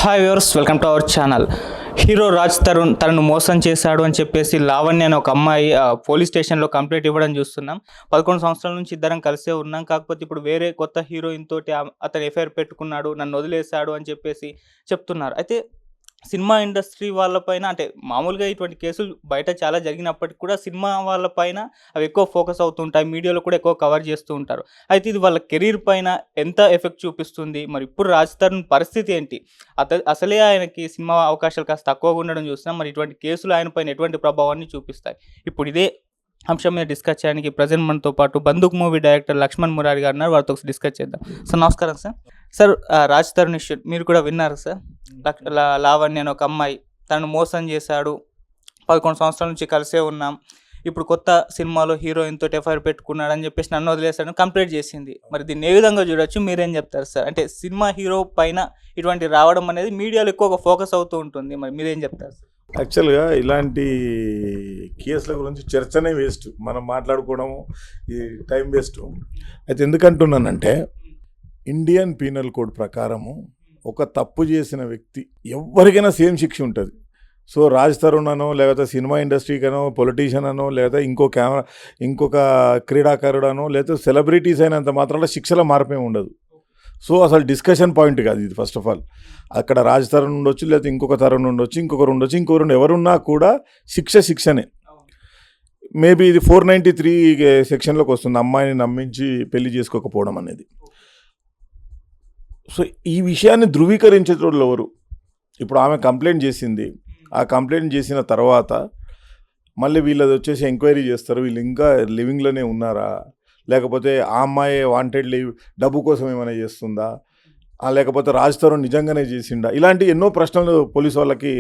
Hi viewers, welcome to our channel. Hero Raj Tarun తనను మోసం చేశాడు అని చెప్పేసి లావణ్య అనే ఒక అమ్మాయి పోలీస్ స్టేషన్లో కంప్లైంట్ ఇవ్వడం చూస్తున్నాం. 11 సంవత్సరాల నుంచి ఇద్దరం కలిసే ఉన్నాం. కాకపోతే ఇప్పుడు వేరే కొత్త హీరోయిన్ తోటి అతను ఎఫ్ఐఆర్ పెట్టుకున్నాడు, నన్ను వదిలేశాడు అని చెప్పేసి చెప్తున్నారు. అయితే సినిమా ఇండస్ట్రీ వాళ్ళపైన అంటే మామూలుగా ఇటువంటి కేసులు బయట చాలా జరిగినప్పటికీ కూడా సినిమా వాళ్ళపైన అవి ఎక్కువ ఫోకస్ అవుతుంటాయి. మీడియాలో కూడా ఎక్కువ కవర్ చేస్తూ ఉంటారు. అయితే ఇది వాళ్ళ కెరీర్ పైన ఎంత ఎఫెక్ట్ చూపిస్తుంది? మరి ఇప్పుడు రాజ్ తరుణ్ పరిస్థితి ఏంటి? అసలే ఆయనకి సినిమా అవకాశాలు కాస్త తక్కువగా ఉండడం చూస్తున్నాం. మరి ఇటువంటి కేసులు ఆయన పైన ఎటువంటి ప్రభావాన్ని చూపిస్తాయి? ఇప్పుడు ఇదే అంశం మీద డిస్కస్ చేయడానికి ప్రజెంట్ మనతో పాటు బందూక్ మూవీ డైరెక్టర్ లక్ష్మణ్ మురారి గారు ఉన్నారు. వారితో డిస్కస్ చేద్దాం. సార్ నమస్కారం sir. Sir Raj Tarun issue మీరు కూడా విన్నారు సార్. లావణ్య అని ఒక అమ్మాయి తను మోసం చేశాడు, 11 సంవత్సరాల నుంచి కలిసే ఉన్నాం, ఇప్పుడు కొత్త సినిమాలో హీరోయిన్ తోటి ఎఫ్ఐఆర్ పెట్టుకున్నాడు అని చెప్పేసి నన్ను వదిలేశాడని కంప్లైంట్ చేసింది. మరి దీన్ని ఏ విధంగా చూడొచ్చు, మీరేం చెప్తారు సార్? అంటే సినిమా హీరో పైన ఇటువంటి రావడం అనేది మీడియాలో ఎక్కువగా ఫోకస్ అవుతూ ఉంటుంది. మరి మీరేం చెప్తారు సార్? యాక్చువల్గా ఇలాంటి కేసుల గురించి చర్చనే వేస్ట్, మనం మాట్లాడుకోవడము ఈ టైం వేస్ట్. అయితే ఎందుకంటున్నానంటే ఇండియన్ పీనల్ కోడ్ ప్రకారము ఒక తప్పు చేసిన వ్యక్తి ఎవరికైనా సేమ్ శిక్ష ఉంటుంది. సో రాజ్ తరుణ్ అనో, లేకపోతే సినిమా ఇండస్ట్రీకనో, పొలిటీషియన్ అనో, లేదా ఇంకొక క్రీడాకారుడనో, లేకపోతే సెలబ్రిటీస్ అయినంత మాత్రాన శిక్షల మార్పేం ఉండదు. సో అసలు డిస్కషన్ పాయింట్ కాదు ఇది. ఫస్ట్ ఆఫ్ ఆల్ అక్కడ రాజ్ తరుణ్ ఉండొచ్చు, లేకపోతే ఇంకొక తరుణ్ ఉండొచ్చు, ఇంకొకరు ఎవరున్నా కూడా శిక్షనే. మేబీ ఇది 493 సెక్షన్లోకి వస్తుంది, అమ్మాయిని నమ్మించి పెళ్లి చేసుకోకపోవడం అనేది. సో ఈ విషయాన్ని ధృవీకరించేటోళ్ళు ఎవరు? ఇప్పుడు ఆమె కంప్లైంట్ చేసింది. ఆ కంప్లైంట్ చేసిన తర్వాత మళ్ళీ వీళ్ళది వచ్చేసి ఎంక్వైరీ చేస్తారు, వీళ్ళు ఇంకా లివింగ్లోనే ఉన్నారా, లేకపోతే ఆ అమ్మాయి వాంటెడ్ లీవ్ డబ్బు కోసం ఏమైనా చేస్తుందా, లేకపోతే రాజ్ తరుణ్ నిజంగానే చేసిండా? ఇలాంటి ఎన్నో ప్రశ్నలు పోలీసు వాళ్ళకి,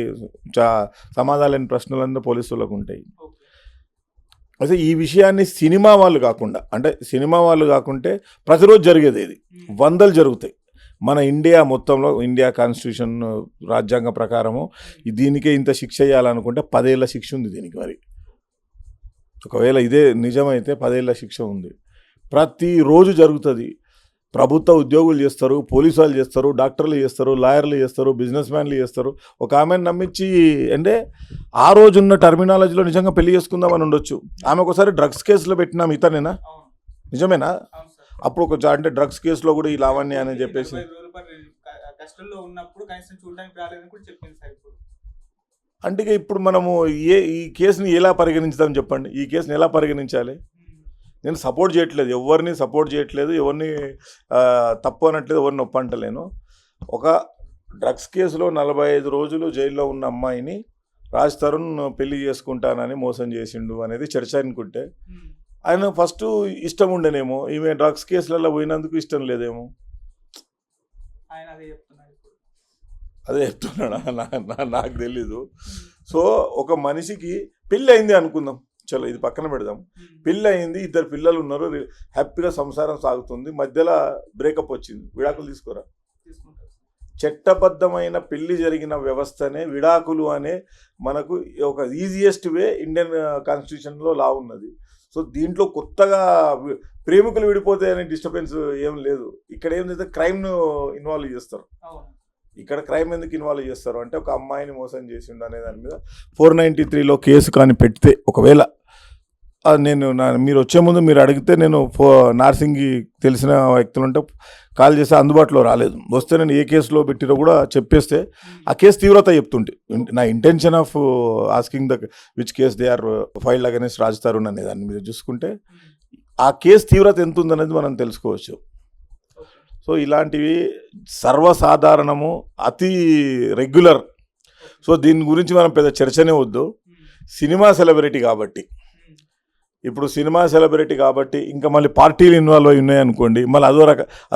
సమాధానం ప్రశ్నలన్నీ పోలీసు వాళ్ళకు ఉంటాయి. అయితే ఈ విషయాన్ని సినిమా వాళ్ళు కాకుంటే ప్రతిరోజు జరిగేది ఇది, వందలు జరుగుతాయి మన ఇండియా మొత్తంలో. ఇండియా కాన్స్టిట్యూషన్ రాజ్యాంగ ప్రకారము దీనికే ఇంత శిక్ష చేయాలనుకుంటే 10 ఏళ్ళ శిక్ష ఉంది దీనికి. మరి ఒకవేళ ఇదే నిజమైతే 10 ఏళ్ళ శిక్ష ఉంది. ప్రతిరోజు జరుగుతుంది. ప్రభుత్వ ఉద్యోగులు చేస్తారు, పోలీసు వాళ్ళు చేస్తారు, డాక్టర్లు చేస్తారు, లాయర్లు చేస్తారు, బిజినెస్ మ్యాన్లు చేస్తారు. ఒక ఆమెను నమ్మించి అంటే ఆ రోజున్న టర్మినాలజీలో నిజంగా పెళ్లి చేసుకుందామని ఉండొచ్చు. ఆమె ఒకసారి డ్రగ్స్ కేసులో పెట్టినాం, ఇతనేనా? నిజమేనా? అప్పుడు అంటే డ్రగ్స్ కేసులో కూడా ఈ లావణ్య అని చెప్పేసి అంటే ఇప్పుడు మనము ఈ కేసుని ఎలా పరిగణించుదాం చెప్పండి? ఈ కేసుని ఎలా పరిగణించాలి? నేను సపోర్ట్ చేయట్లేదు, ఎవరిని సపోర్ట్ చేయట్లేదు, ఎవరిని తప్పు అనట్లేదు, ఎవరిని ఒప్పంటలేను. ఒక డ్రగ్స్ కేసులో 45 రోజులు జైల్లో ఉన్న అమ్మాయిని రాజ్ తరుణ్ పెళ్లి చేసుకుంటానని మోసం చేసిండు అనేది చర్చ అనుకుంటే, ఆయన ఫస్ట్ ఇష్టం ఉండేనేమో, ఈమె డ్రగ్స్ కేసులలో పోయినందుకు ఇష్టం లేదేమో. అదే చెప్తున్నాడా? నాకు తెలీదు. సో ఒక మనిషికి పెళ్ళి అయింది అనుకుందాం, చలో ఇది పక్కన పెడదాం. పెళ్ళి అయింది, 2 పిల్లలు ఉన్నారు, హ్యాపీగా సంసారం సాగుతుంది, మధ్యలో బ్రేకప్ వచ్చింది, విడాకులు తీసుకోరా? చట్టబద్ధమైన పెళ్లి జరిగిన వ్యవస్థనే విడాకులు అనే మనకు ఒక ఈజియెస్ట్ వే ఇండియన్ కాన్స్టిట్యూషన్లో లా ఉన్నది. సో దీంట్లో కొత్తగా ప్రేమికులు విడిపోతే అనే డిస్టర్బెన్స్ ఏం లేదు. ఇక్కడ ఏంటంటే క్రైమ్ను ఇన్వాల్వ్ చేస్తారు. ఇక్కడ క్రైమ్ ఎందుకు ఇన్వాల్వ్ చేస్తారు అంటే ఒక అమ్మాయిని మోసం చేసిండు అనే దాని మీద 493లో కేసు కానీ పెడితే, ఒకవేళ మీరు వచ్చే ముందు మీరు అడిగితే నేను నార్సింగ్కి తెలిసిన వ్యక్తులు ఉంటే కాల్ చేస్తే అందుబాటులో రాలేదు. వస్తే నేను ఏ కేసులో పెట్టిరో కూడా చెప్పేస్తే ఆ కేసు తీవ్రత చెప్తుంటే, నా intention of asking which case they are filed against Raj Tarun అనే దాన్ని మీరు చూసుకుంటే ఆ కేసు తీవ్రత ఎంత ఉందనేది మనం తెలుసుకోవచ్చు. సో ఇలాంటివి సర్వసాధారణము, అతి రెగ్యులర్. సో దీని గురించి మనం పెద్ద చర్చనే వద్దు. సినిమా సెలబ్రిటీ కాబట్టి ఇంకా మళ్ళీ పార్టీలు ఇన్వాల్వ్ అయి ఉన్నాయనుకోండి, మళ్ళీ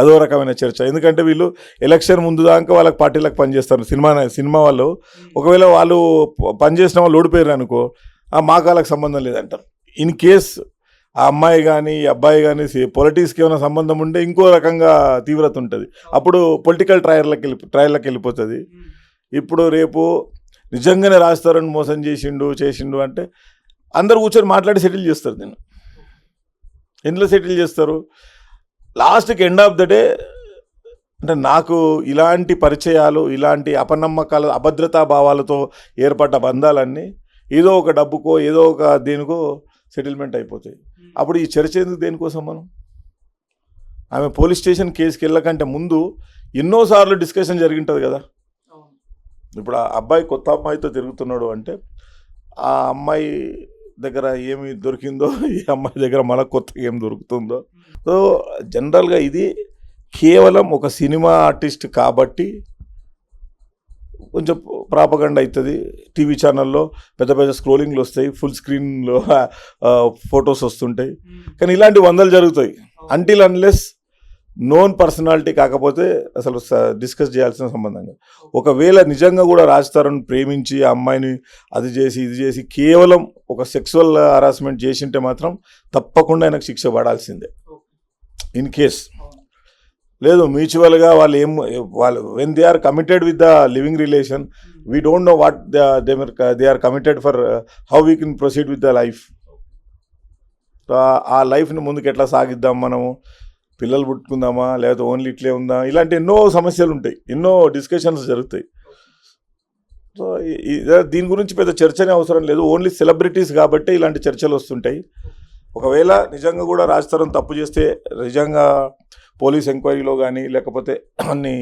అదో రకమైన చర్చ. ఎందుకంటే వీళ్ళు ఎలక్షన్ ముందు దాకా వాళ్ళకి పార్టీలకు పనిచేస్తారు. సినిమా వాళ్ళు ఒకవేళ వాళ్ళు పనిచేసిన వాళ్ళు ఓడిపోయారు అనుకో, మాకు వాళ్ళకి సంబంధం లేదంటారు. ఇన్ కేస్ ఆ అమ్మాయి కానీ ఈ అబ్బాయి కానీ పొలిటిక్స్కి ఏమైనా సంబంధం ఉంటే ఇంకో రకంగా తీవ్రత ఉంటుంది. అప్పుడు పొలిటికల్ ట్రయల్లోకి వెళ్ళిపోతుంది. ఇప్పుడు రేపు నిజంగానే రాజ్ తరుణ్ మోసం చేసిండు అంటే అందరు కూర్చొని మాట్లాడి సెటిల్ చేస్తారు. దీన్ని ఎందులో సెటిల్ చేస్తారు? లాస్ట్కి ఎండ్ ఆఫ్ ద డే అంటే నాకు ఇలాంటి పరిచయాలు, ఇలాంటి అపనమ్మకాలు, అభద్రతా భావాలతో ఏర్పడ్డ బంధాలన్నీ ఏదో ఒక డబ్బుకో ఏదో ఒక దేనికో సెటిల్మెంట్ అయిపోతాయి. అప్పుడు ఈ చర్చ ఎందుకు దేనికోసం మనం? ఆమె పోలీస్ స్టేషన్ కేసుకి వెళ్ళకంటే ముందు ఎన్నోసార్లు డిస్కషన్ జరిగింటుంది కదా. ఇప్పుడు ఆ అబ్బాయి కొత్త అమ్మాయితో తిరుగుతున్నాడు అంటే ఆ అమ్మాయి దగ్గర ఏమి దొరికిందో, ఈ అమ్మాయి దగ్గర మళ్ళీ కొత్తగా ఏం దొరుకుతుందో. సో జనరల్గా ఇది కేవలం ఒక సినిమా ఆర్టిస్ట్ కాబట్టి కొంచెం ప్రాపగండ అవుతుంది. టీవీ ఛానల్లో పెద్ద పెద్ద స్క్రోలింగ్లు వస్తాయి, ఫుల్ స్క్రీన్లో ఫొటోస్ వస్తుంటాయి. కానీ ఇలాంటి వందలు జరుగుతాయి. అంటిల్ అన్లెస్ నోన్ పర్సనాలిటీ కాకపోతే అసలు డిస్కస్ చేయాల్సిన సంబంధంగా. ఒకవేళ నిజంగా కూడా రాజ్ తరుణ్ ప్రేమించి ఆ అమ్మాయిని అది చేసి ఇది చేసి కేవలం ఒక సెక్సువల్ హరాస్మెంట్ చేసింటే మాత్రం తప్పకుండా ఆయనకు శిక్ష పడాల్సిందే. ఇన్ కేస్ లేదు మ్యూచువల్గా వాళ్ళు when they are committed with the living relation, we don't know what they are committed for how we can proceed with the life. ఆ లైఫ్ని ముందుకు ఎట్లా సాగిద్దాం, మనము పిల్లలు పుట్టుకుందామా లేకపోతే ఓన్లీ ఇట్లే ఉందా, ఇలాంటి ఎన్నో సమస్యలు ఉంటాయి, ఎన్నో డిస్కషన్స్ జరుగుతాయి. సో దీని గురించి పెద్ద చర్చనే అవసరం లేదు. ఓన్లీ సెలబ్రిటీస్ కాబట్టి ఇలాంటి చర్చలు వస్తుంటాయి. ఒకవేళ నిజంగా కూడా రాజ్ తరుణ్ తప్పు చేస్తే నిజంగా పోలీస్ ఎంక్వైరీలో కానీ లేకపోతే అన్ని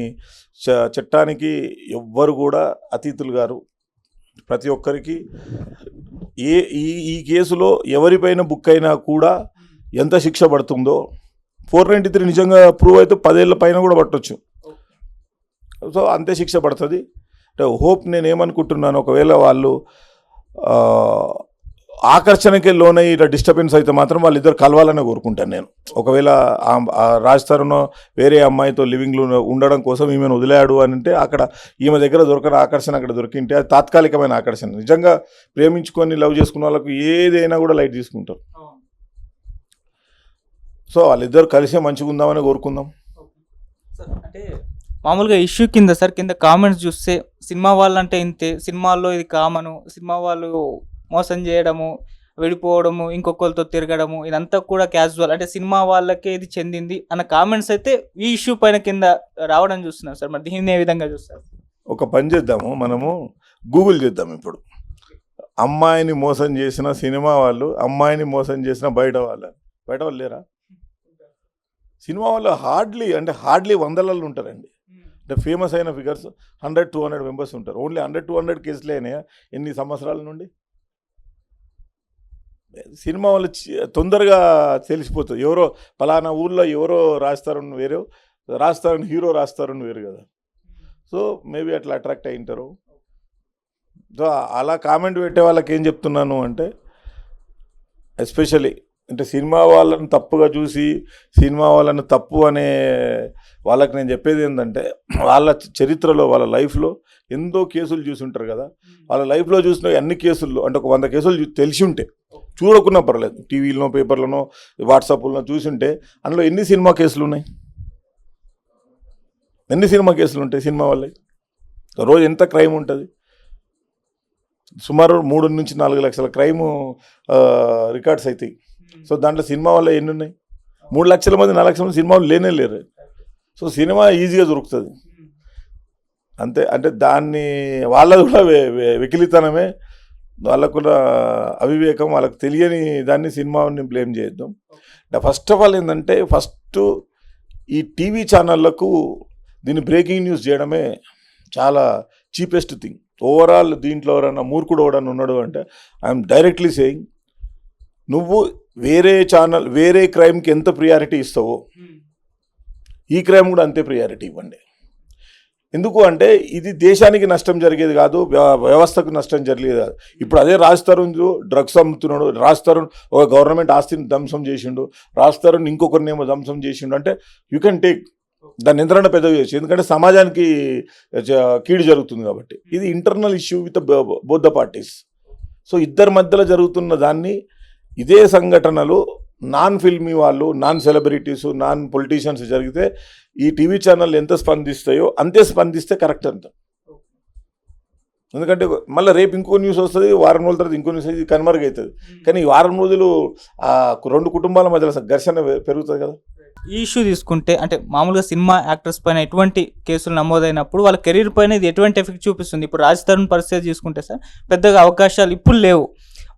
చట్టానికి ఎవ్వరు కూడా అతీతులు గారు. ప్రతి ఒక్కరికి ఈ కేసులో ఎవరిపైన బుక్ అయినా కూడా ఎంత శిక్ష పడుతుందో 493 నిజంగా ప్రూవ్ అయితే 10 ఏళ్ళ పైన కూడా పట్టొచ్చు. సో అంతే శిక్ష పడుతుంది. అంటే హోప్ నేనేమనుకుంటున్నాను, ఒకవేళ వాళ్ళు ఆకర్షణకే లోనై ఇలా డిస్టర్బెన్స్ అయితే మాత్రం వాళ్ళిద్దరు కలవాలని కోరుకుంటాను నేను. ఒకవేళ రాజ్ తరుణ్ వేరే అమ్మాయితో లివింగ్లో ఉండడం కోసం ఈమెను వదిలాడు అని అంటే అక్కడ ఈమె దగ్గర దొరకని ఆకర్షణ అక్కడ దొరికింటే అది తాత్కాలికమైన ఆకర్షణ. నిజంగా ప్రేమించుకొని లవ్ చేసుకున్న వాళ్ళకు ఏదైనా కూడా లైట్ తీసుకుంటారు. సో వాళ్ళిద్దరు కలిసే మంచిగా ఉందామని కోరుకుందాం. అంటే మామూలుగా ఇష్యూ కింద కామెంట్స్ చూస్తే సినిమా వాళ్ళంటే ఇంతే, సినిమాల్లో ఇది కామను, సినిమా వాళ్ళు మోసం చేయడము, విడిపోవడము, ఇంకొకరితో తిరగడము, ఇదంతా కూడా క్యాజువల్, అంటే సినిమా వాళ్ళకే ఇది చెందింది అన్న కామెంట్స్ అయితే ఈ ఇష్యూ పైన కింద రావడం చూస్తున్నాం సార్. మరి దీన్ని ఏ విధంగా చూస్తారు? ఒక పని చేద్దాము, మనము గూగుల్ చేద్దాం. ఇప్పుడు అమ్మాయిని మోసం చేసిన సినిమా వాళ్ళు, అమ్మాయిని మోసం చేసిన బయట వాళ్ళు లేరా? సినిమా వాళ్ళు హార్డ్లీ వందలలో ఉంటారండి. అంటే ఫేమస్ అయిన ఫిగర్స్ 100-200 మెంబర్స్ ఉంటారు. ఓన్లీ 100-200 కేసులు అయినాయా ఎన్ని సంవత్సరాల నుండి? సినిమా వాళ్ళు తొందరగా తెలిసిపోతుంది. ఎవరో పలానా ఊర్లో ఎవరో రాజ్ తరుణ్ వేరు, హీరో రాజ్ తరుణ్ వేరు కదా. సో మేబీ అట్లా అట్రాక్ట్ అయి ఉంటారు. సో అలా కామెంట్ పెట్టే వాళ్ళకి ఏం చెప్తున్నాను అంటే, ఎస్పెషల్లీ అంటే సినిమా వాళ్ళని తప్పుగా చూసి సినిమా వాళ్ళని తప్పు అనే వాళ్ళకి నేను చెప్పేది ఏంటంటే, వాళ్ళ చరిత్రలో వాళ్ళ లైఫ్లో ఎంతో కేసులు చూసి ఉంటారు కదా. వాళ్ళ లైఫ్లో చూసిన అన్ని కేసుల్లో అంటే ఒక 100 కేసులు తెలిసి ఉంటే, చూడకున్నా పర్లేదు, టీవీలోనో పేపర్లోనో వాట్సాప్లో చూసి ఉంటే అందులో ఎన్ని సినిమా కేసులు ఉన్నాయి? ఎన్ని సినిమా కేసులు ఉంటాయి సినిమా వాళ్ళకి? రోజు ఎంత క్రైమ్ ఉంటుంది? సుమారు 3-4 లక్షల క్రైమ్ రికార్డ్స్ అవుతాయి. సో దాంట్లో సినిమా వల్ల ఎన్ని ఉన్నాయి? 3 లక్షల మంది 4 లక్షల మంది సినిమా వాళ్ళు లేరు. సో సినిమా ఈజీగా దొరుకుతుంది అంతే. అంటే దాన్ని వాళ్ళది కూడా వెకిలితనమే, వాళ్ళకు కూడా అవివేకం, వాళ్ళకు తెలియని దాన్ని సినిమాని బ్లేమ్ చేద్దాం. ఫస్ట్ ఆఫ్ ఆల్ ఏంటంటే, ఈ టీవీ ఛానళ్లకు దీన్ని బ్రేకింగ్ న్యూస్ చేయడమే చాలా చీపెస్ట్ థింగ్. ఓవరాల్ దీంట్లో ఎవరైనా మూర్ఖుడు ఎవడన్నా ఉన్నాడు అంటే ఐఎమ్ డైరెక్ట్లీ సేయింగ్, నువ్వు వేరే క్రైమ్కి ఎంత ప్రియారిటీ ఇస్తావో ఈ క్రైమ్ కూడా అంతే ప్రియారిటీ ఇవ్వండి. ఎందుకు అంటే ఇది దేశానికి నష్టం జరిగేది కాదు, వ్యవస్థకు నష్టం జరిగేది కాదు. ఇప్పుడు అదే రాజ్ తరుణ్ డ్రగ్స్ అమ్ముతున్నాడు, రాజ్ తరుణ్ ఒక గవర్నమెంట్ ఆస్తిని ధ్వంసం చేసిండు, రాజ్ తరుణ్ ఇంకొకరినేమో ధ్వంసం చేసిండు అంటే యూ కెన్ టేక్ దాన్ని ఎంతైనా పెద్దగా చేయొచ్చు. ఎందుకంటే సమాజానికి కీడు జరుగుతుంది కాబట్టి. ఇది internal issue with both the parties. So ఇద్దరి మధ్యలో జరుగుతున్న దాన్ని ఇదే సంఘటనలు నాన్ ఫిల్మీ వాళ్ళు, నాన్ సెలబ్రిటీసు, నాన్ పొలిటీషియన్స్ జరిగితే ఈ టీవీ ఛానల్ ఎంత స్పందిస్తాయో అంతే స్పందిస్తే కరెక్ట్ అంత. ఎందుకంటే మళ్ళీ రేపు ఇంకో న్యూస్ వస్తుంది, వారం రోజుల తర్వాత ఇంకో న్యూస్ ఇది కనుమరుగవుతుంది. కానీ ఈ వారం రోజులు 2 కుటుంబాల మధ్యలో ఘర్షణ పెరుగుతుంది కదా. ఈ ఇష్యూ తీసుకుంటే అంటే మామూలుగా సినిమా యాక్టర్స్ పైన ఎటువంటి కేసులు నమోదైనప్పుడు వాళ్ళ కెరీర్ పైన ఇది ఎటువంటి ఎఫెక్ట్ చూపిస్తుంది? ఇప్పుడు రాజ్ తరుణ్ పరిస్థితి తీసుకుంటే సార్ పెద్దగా అవకాశాలు ఇప్పుడు లేవు.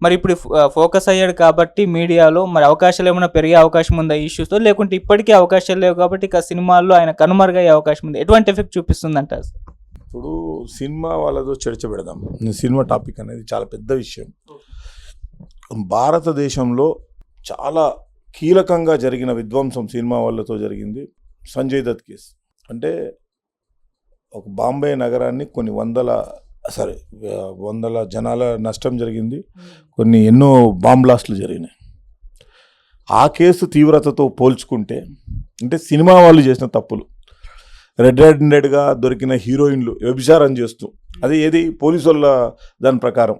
మరి ఇప్పుడు ఫోకస్ అయ్యాడు కాబట్టి మీడియాలో మరి అవకాశాలు ఏమైనా పెరిగే అవకాశం ఉందా ఈ ఇష్యూస్తో, లేకుంటే ఇప్పటికీ అవకాశాలు లేవు కాబట్టి ఇక సినిమాల్లో ఆయన కనుమరుగయ్యే అవకాశం ఉంది? ఎటువంటి ఎఫెక్ట్ చూపిస్తుంది అంటారు సార్? ఇప్పుడు సినిమా వాళ్ళతో చర్చ పెడదాం. సినిమా టాపిక్ అనేది చాలా పెద్ద విషయం. భారతదేశంలో చాలా కీలకంగా జరిగిన విధ్వంసం సినిమా వాళ్ళతో జరిగింది సంజయ్ దత్ కేసు. అంటే ఒక బాంబే నగరాన్ని కొన్ని వందల జనాల నష్టం జరిగింది, కొన్ని ఎన్నో బాంబ్ బ్లాస్ట్లు జరిగినాయి. ఆ కేసు తీవ్రతతో పోల్చుకుంటే అంటే సినిమా వాళ్ళు చేసిన తప్పులు, రెడ్ హ్యాండెడ్గా దొరికిన హీరోయిన్లు వ్యభిచారం చేస్తూ, అది ఏది పోలీసు వాళ్ళ దాని ప్రకారం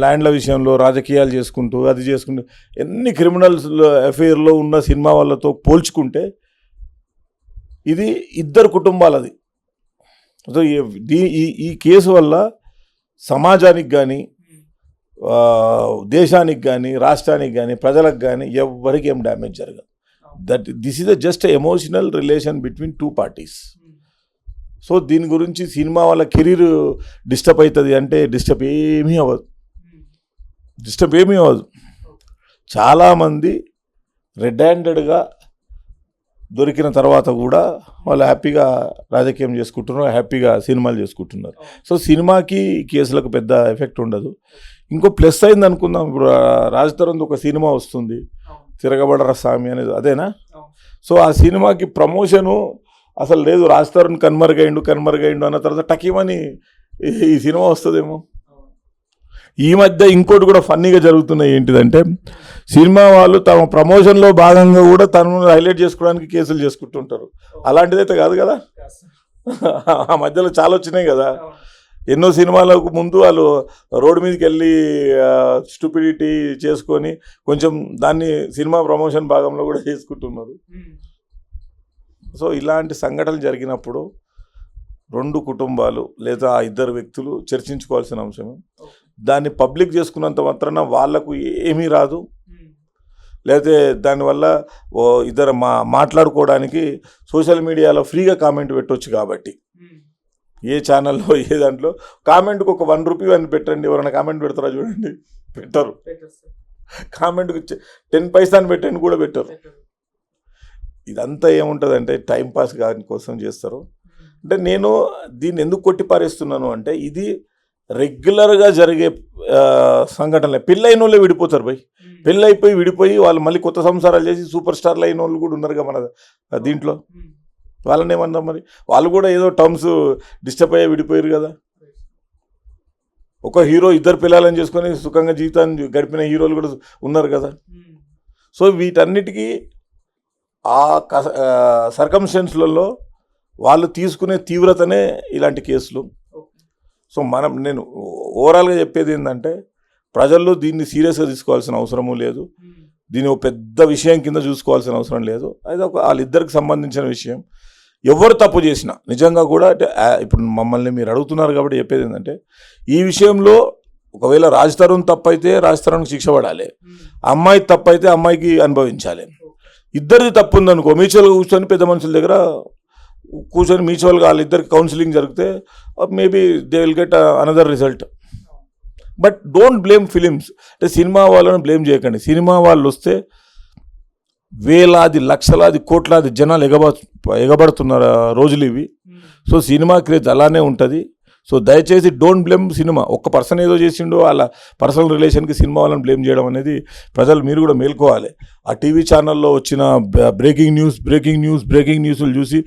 ల్యాండ్ల విషయంలో రాజకీయాలు చేసుకుంటూ అది చేసుకుంటూ ఎన్ని క్రిమినల్స్ అఫైర్లో ఉన్న సినిమా వాళ్ళతో పోల్చుకుంటే ఇది ఇద్దరు కుటుంబాలది. సో ఈ కేసు వల్ల సమాజానికి కానీ దేశానికి కానీ రాష్ట్రానికి కానీ ప్రజలకు కానీ ఎవరికి ఏం డ్యామేజ్ జరగదు. This is just emotional relation between two parties. So దీని గురించి సినిమా వాళ్ళ కెరీర్ డిస్టర్బ్ అవుతుంది అంటే డిస్టర్బ్ ఏమీ అవ్వదు. చాలామంది రెడ్ హ్యాండెడ్గా దొరికిన తర్వాత కూడా వాళ్ళు హ్యాపీగా రాజకీయం చేసుకుంటున్నారు, హ్యాపీగా సినిమాలు చేసుకుంటున్నారు. సో సినిమాకి కేసులకు పెద్ద ఎఫెక్ట్ ఉండదు. ఇంకో ప్లస్ అయింది అనుకుందాం, ఇప్పుడు రాజ్ తరుణ్ ఒక సినిమా వస్తుంది తిరగబడరా స్వామి అనేది, అదేనా? సో ఆ సినిమాకి ప్రమోషను అసలు లేదు, రాజ్ తరుణ్ కనుమరుగైండు అన్న తర్వాత టకీమని ఈ సినిమా వస్తుందేమో. ఈ మధ్య ఇంకోటి కూడా ఫన్నీగా జరుగుతున్నాయి. ఏంటిదంటే సినిమా వాళ్ళు తమ ప్రమోషన్లో భాగంగా కూడా తనను హైలైట్ చేసుకోవడానికి కేసులు చేసుకుంటుంటారు. అలాంటిదైతే కాదు కదా, ఆ మధ్యలో చాలా వచ్చినాయి కదా. ఎన్నో సినిమాలకు ముందు వాళ్ళు రోడ్డు మీదకి వెళ్ళి స్టూపిడిటీ చేసుకొని కొంచెం దాన్ని సినిమా ప్రమోషన్ భాగంలో కూడా చేసుకుంటున్నారు. సో ఇలాంటి సంఘటనలు జరిగినప్పుడు రెండు కుటుంబాలు లేదా ఇద్దరు వ్యక్తులు చర్చించుకోవాల్సిన అంశం. దాన్ని పబ్లిక్ చేసుకున్నంత మాత్రాన వాళ్లకు ఏమీ రాదు, లేకపోతే దానివల్ల ఇద్దరు మాట్లాడుకోవడానికి సోషల్ మీడియాలో ఫ్రీగా కామెంట్ పెట్టవచ్చు. కాబట్టి ఏ ఛానల్లో ఏ దాంట్లో కామెంట్కి ఒక ₹1 అని పెట్టండి, ఎవరైనా కామెంట్ పెడతారా చూడండి, పెట్టరు. కామెంట్కి 10 పైసా అని పెట్టండి కూడా పెట్టరు. ఇదంతా ఏముంటుందంటే టైంపాస్ కాని కోసం చేస్తారు. అంటే నేను దీన్ని ఎందుకు కొట్టిపారేస్తున్నాను అంటే ఇది రెగ్యులర్గా జరిగే సంఘటనలే. పెళ్ళైన వాళ్ళే విడిపోతారు భయ్, పెళ్ళైపోయి విడిపోయి వాళ్ళు మళ్ళీ కొత్త సంసారాలు చేసి సూపర్ స్టార్లు అయిన వాళ్ళు కూడా ఉన్నారుగా మన దీంట్లో. వాళ్ళని ఏమన్నా మరి, వాళ్ళు కూడా ఏదో టర్మ్స్ డిస్టర్బ్ అయ్యే విడిపోయారు కదా. ఒక హీరో ఇద్దరు పిల్లలని చేసుకొని సుఖంగా జీవితాన్ని గడిపిన హీరోలు కూడా ఉన్నారు కదా. సో వీటన్నిటికీ ఆ సర్కమ్స్టెన్స్లలో వాళ్ళు తీసుకునే తీవ్రతనే ఇలాంటి కేసులు. సో నేను ఓవరాల్గా చెప్పేది ఏంటంటే ప్రజల్లో దీన్ని సీరియస్గా తీసుకోవాల్సిన అవసరము లేదు, దీన్ని ఒక పెద్ద విషయం కింద చూసుకోవాల్సిన అవసరం లేదు. అది వాళ్ళిద్దరికి సంబంధించిన విషయం. ఎవరు తప్పు చేసినా నిజంగా కూడా అంటే ఇప్పుడు మమ్మల్ని మీరు అడుగుతున్నారు కాబట్టి చెప్పేది ఏంటంటే ఈ విషయంలో ఒకవేళ రాజ్ తరుణ్ తప్పు అయితే రాజ్ తరుణ్కి శిక్ష పడాలి, అమ్మాయి తప్పు అయితే అమ్మాయికి అనుభవించాలి. ఇద్దరిది తప్పు ఉందనుకో మ్యూచువల్గా కూర్చొని పెద్ద మనుషుల దగ్గర కూర్చొని మ్యూచువల్గా వాళ్ళిద్దరికి కౌన్సిలింగ్ జరిగితే maybe they will get another result. But don't blame films. అంటే సినిమా వాళ్ళని బ్లేమ్ చేయకండి. సినిమా వాళ్ళు వస్తే వేలాది లక్షలాది కోట్లాది జనాలు ఎగబడుతున్నారు రోజులు ఇవి. సో సినిమా క్రేజ్ అలానే ఉంటుంది. సో దయచేసి డోంట్ బ్లేమ్ సినిమా. ఒక్క పర్సన్ ఏదో చేసిండో వాళ్ళ పర్సనల్ రిలేషన్కి సినిమా వాళ్ళని బ్లేమ్ చేయడం అనేది ప్రజలు మీరు కూడా మేల్కోవాలి. ఆ టీవీ ఛానల్లో వచ్చిన బ్రేకింగ్ న్యూస్లు చూసి